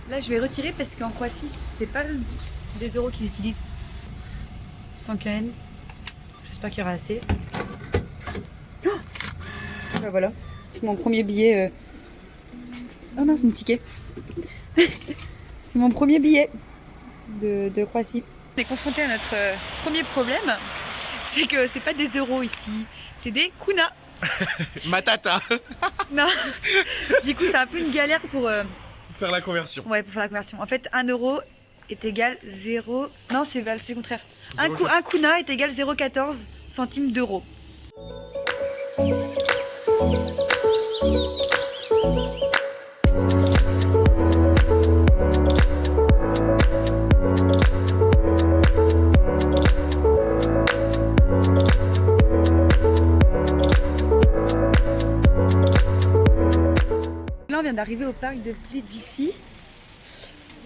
Là, je vais retirer parce qu'en Croatie, c'est pas des euros qu'ils utilisent. 100 KN. J'espère qu'il y aura assez. Oh bah voilà, c'est mon premier billet. Oh non, c'est mon ticket. C'est mon premier billet de Croatie. On est confronté à notre premier problème, c'est que c'est pas des euros ici, c'est des kunas. Matata. Non. Du coup, c'est un peu une galère pour Faire la conversion. ouais, pour faire la conversion. En fait, 1 euro est égal 0. Non, c'est le contraire. Un kuna est égal 0,14 centimes d'euros. Là, on vient d'arriver au parc de Plitvice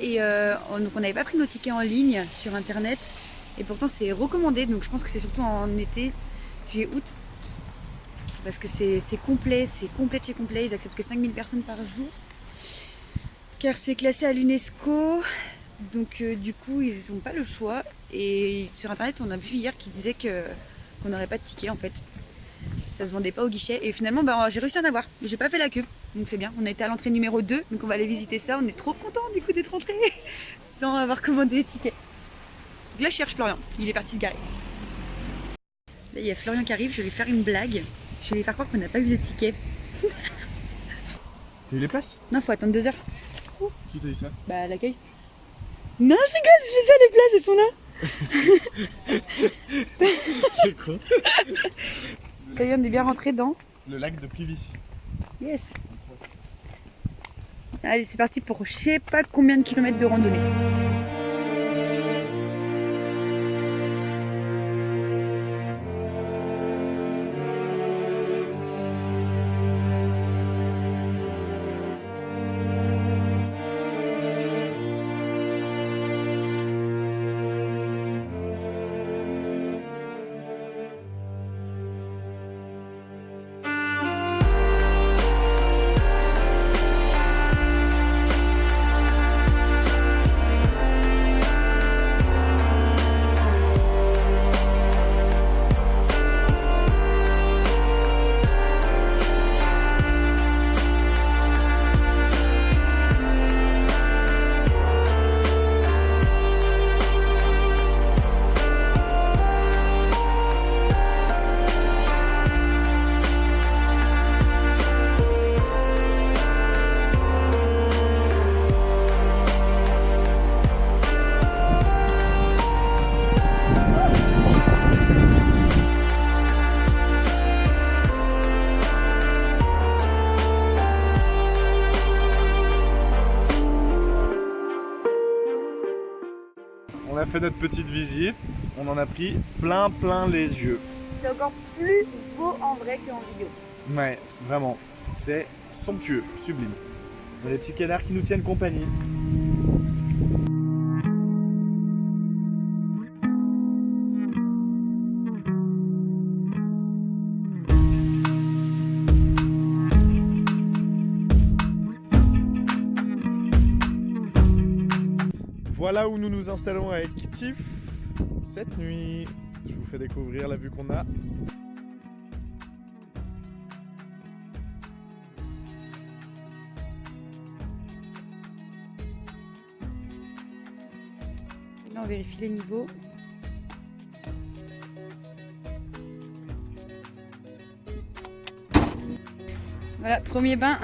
et donc on n'avait pas pris nos tickets en ligne sur internet et pourtant c'est recommandé, donc je pense que c'est surtout en été, juillet, août, parce que c'est complet, c'est complet de chez complet, ils acceptent que 5000 personnes par jour car c'est classé à l'UNESCO, donc du coup ils n'ont pas le choix. Et sur internet on a vu hier qu'ils disaient qu'on n'aurait pas de tickets en fait, ça se vendait pas au guichet et finalement j'ai réussi à en avoir, j'ai pas fait la queue. Donc c'est bien, on a été à l'entrée numéro 2, donc on va aller visiter ça, on est trop contents du coup d'être rentrés sans avoir commandé les tickets. Donc là je cherche Florian, il est parti se garer. Là il y a Florian qui arrive, je vais lui faire une blague, je vais lui faire croire qu'on n'a pas eu les tickets. T'as eu les places? Non, faut attendre 2 heures. Qui t'a dit ça? Bah à l'accueil. Non je rigole, je les ai les places, elles sont là. C'est con. Ça y est, on est bien rentré dans. Le lac de Plitvice. Yes. Allez c'est parti pour je sais pas combien de kilomètres de randonnée. On a fait notre petite visite, on en a pris plein les yeux. C'est encore plus beau en vrai qu'en vidéo. Ouais, vraiment, c'est somptueux, sublime. On a des petits canards qui nous tiennent compagnie. Voilà où nous nous installons avec Tiff cette nuit. Je vous fais découvrir la vue qu'on a. Là on vérifie les niveaux. Voilà, premier bain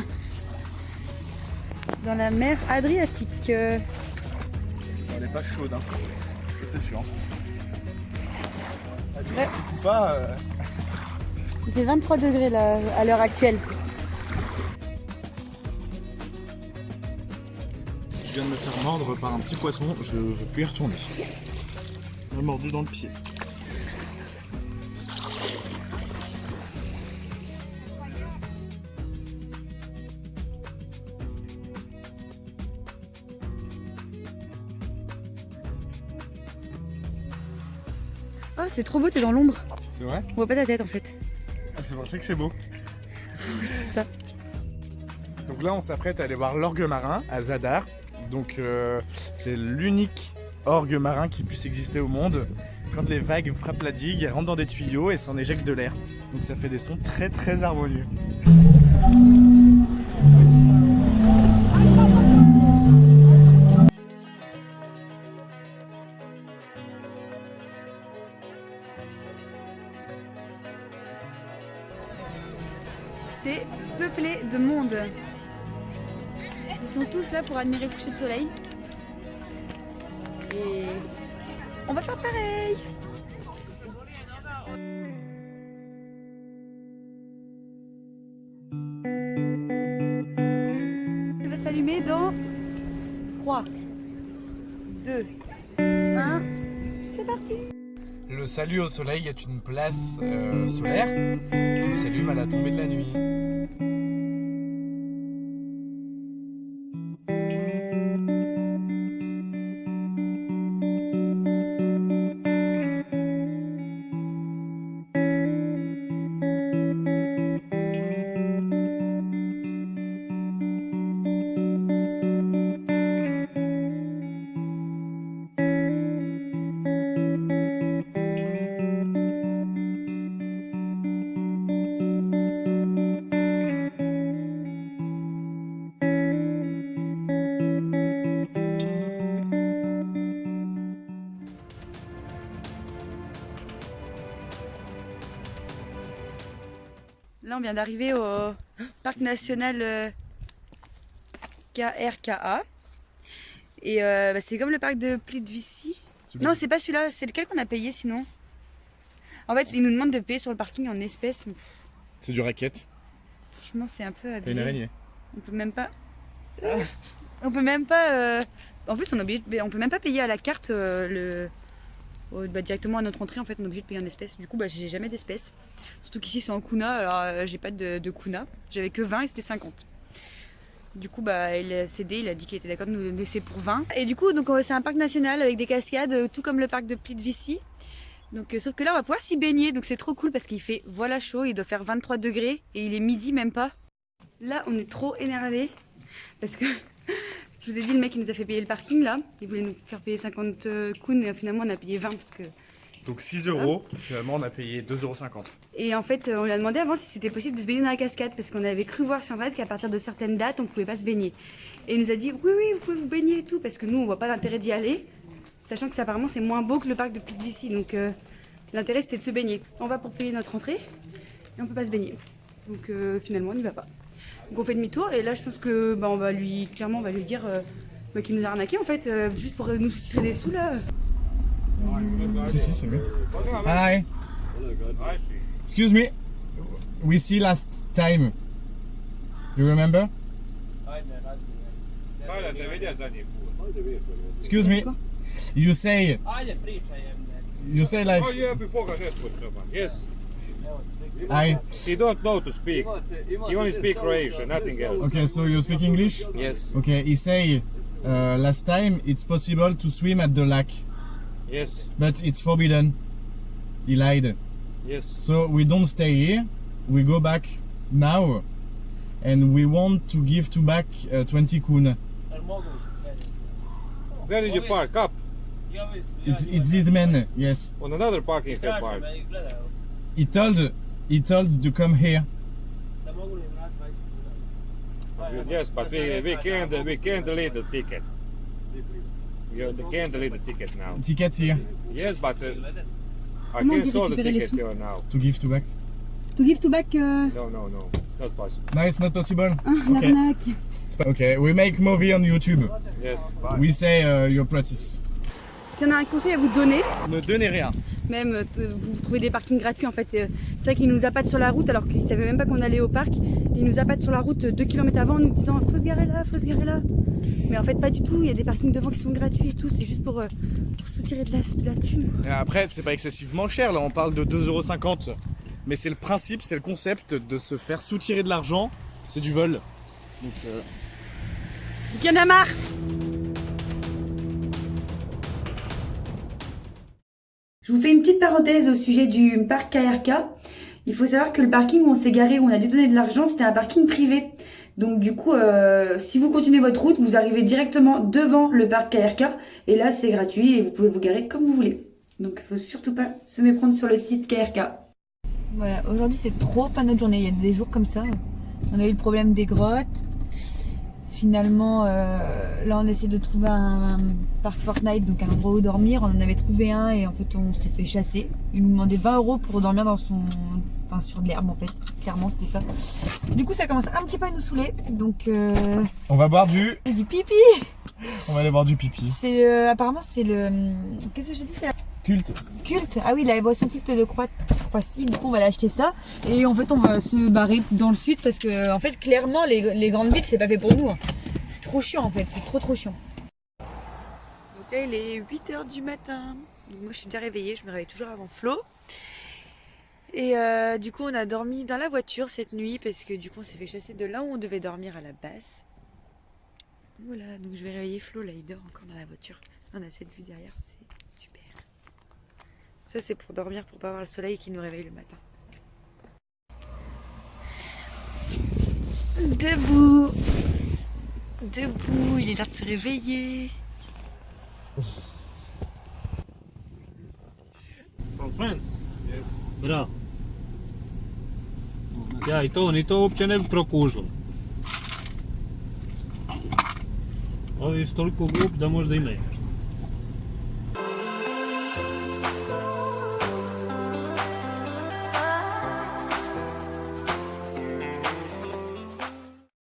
dans la mer Adriatique. Elle n'est pas chaude, hein. Ça, c'est sûr. Ouais. Ou pas, Il fait 23 degrés là, à l'heure actuelle. Je viens de me faire mordre par un petit poisson, je ne veux plus y retourner. Il m'a mordu dans le pied. Oh, c'est trop beau, t'es dans l'ombre. C'est vrai? On voit pas ta tête en fait. Ah, c'est pour ça que c'est beau. C'est ça. Donc là, on s'apprête à aller voir l'orgue marin à Zadar. Donc c'est l'unique orgue marin qui puisse exister au monde. Quand les vagues frappent la digue, elles rentrent dans des tuyaux et s'en éjectent de l'air. Donc ça fait des sons très très harmonieux. C'est peuplé de monde. Ils sont tous là pour admirer le coucher de soleil. Et on va faire pareil. Ça va s'allumer dans 3, 2, 1. C'est parti. Le salut au soleil est une place solaire qui s'allume à la tombée de la nuit. Là, on vient d'arriver au parc national KRKA. Et c'est comme le parc de Plitvici. Non, c'est pas celui-là, c'est lequel qu'on a payé sinon. En fait, ils nous demandent de payer sur le parking en espèces. C'est du racket. Franchement, c'est un peu T'as abusé. une araignée. On peut même pas. On peut même pas. En plus, on peut même pas payer à la carte directement à notre entrée. En fait, on est obligé de payer en espèces. Du coup, j'ai jamais d'espèces. Surtout qu'ici, c'est en kuna. Alors, j'ai pas de kuna. J'avais que 20 et c'était 50. Du coup, il a cédé. Il a dit qu'il était d'accord de nous laisser pour 20. Et du coup, donc c'est un parc national avec des cascades, tout comme le parc de Plitvici. Donc, sauf que là, on va pouvoir s'y baigner. Donc, c'est trop cool parce qu'il fait chaud. Il doit faire 23 degrés et il est midi, même pas. Là, on est trop énervés parce que je vous ai dit, le mec il nous a fait payer le parking là. Il voulait nous faire payer 50 kuns et finalement on a payé 20 parce que. Donc 6 €, finalement on a payé 2,50 €. Et en fait, on lui a demandé avant si c'était possible de se baigner dans la cascade parce qu'on avait cru voir sur internet qu'à partir de certaines dates on pouvait pas se baigner. Et il nous a dit oui, vous pouvez vous baigner et tout parce que nous on voit pas l'intérêt d'y aller, sachant que apparemment c'est moins beau que le parc de Plitvici. Donc l'intérêt c'était de se baigner. On va pour payer notre entrée et on peut pas se baigner. Donc finalement on n'y va pas. Donc on fait demi-tour et là je pense que on va lui dire qu'il nous a arnaqué en fait, juste pour nous soutirer des sous là. Si, c'est mieux. Hi. Excuse me. We see last time. You remember? Excuse me. You say like Yes. I. He don't know to speak. He only speak Croatian, nothing else. Okay, so you speak English? Yes. Okay, he say last time it's possible to swim at the lake, Yes. but it's forbidden. He lied. Yes. So we don't stay here. We go back now, and we want to give to back 20 kun. Where did you park? Up It's Idmen, yes. on another parking park. He told to come here. Yes, but we can't delete the ticket. You can't delete the ticket now. Ticket here Yes, but I Comment on can dit show the récupérer les ticket sous here now. to give to back. To give to back No, it's not possible. No, it's not possible. Okay. l'arnaque. Okay, we make movie on YouTube. Yes. Bye. We say your practice. Si on a un conseil à vous donner, Ne donnez rien. même vous trouvez des parkings gratuits en fait. C'est vrai qu'ils nous appâtent sur la route alors qu'ils savaient même pas qu'on allait au parc. Ils nous appâtent sur la route 2 km avant en nous disant faut se garer là, faut se garer là. Mais en fait pas du tout, il y a des parkings devant qui sont gratuits et tout, c'est juste pour soutirer de la thune. Et après, c'est pas excessivement cher, là on parle de 2,50 €. Mais c'est le principe, c'est le concept de se faire soutirer de l'argent, c'est du vol. Donc, Il y en a marre. Je vous fais une petite parenthèse au sujet du parc KRK. Il faut savoir que le parking où on s'est garé, où on a dû donner de l'argent, c'était un parking privé. Donc du coup, si vous continuez votre route, vous arrivez directement devant le parc KRK. Et là, c'est gratuit et vous pouvez vous garer comme vous voulez. Donc il faut surtout pas se méprendre sur le site KRK. Voilà, aujourd'hui c'est trop pas notre journée. Il y a des jours comme ça. On a eu le problème des grottes. Finalement, là on essaie de trouver un parc Fortnite, donc un endroit où dormir. On en avait trouvé un et en fait on s'est fait chasser. Il nous demandait 20 € pour dormir dans son... Enfin, sur de l'herbe en fait. Clairement c'était ça. Du coup ça commence un petit peu à nous saouler. Donc On va boire du pipi. On va aller boire du pipi. C'est apparemment c'est le... Qu'est-ce que j'ai dit? C'est la... Culte. Culte. Ah oui, la boisson culte de Croatie. Du coup on va aller acheter ça. Et en fait on va se barrer dans le sud parce que en fait clairement les grandes villes c'est pas fait pour nous. C'est trop chiant en fait, c'est trop chiant. Donc là il est 8h du matin. Donc moi je suis déjà réveillée, je me réveille toujours avant Flo. Et du coup on a dormi dans la voiture cette nuit parce que du coup on s'est fait chasser de là où on devait dormir à la base. Voilà, donc je vais réveiller Flo, là il dort encore dans la voiture. On a cette vue derrière, c'est super. Ça c'est pour dormir, pour pas avoir le soleil qui nous réveille le matin. Debout. Debout, il est l'heure de se réveiller. From France? Yes. Bra. Ja, ni to uopće ne bi prokužilo. Ovi su toliko glup da možda imaju nešto.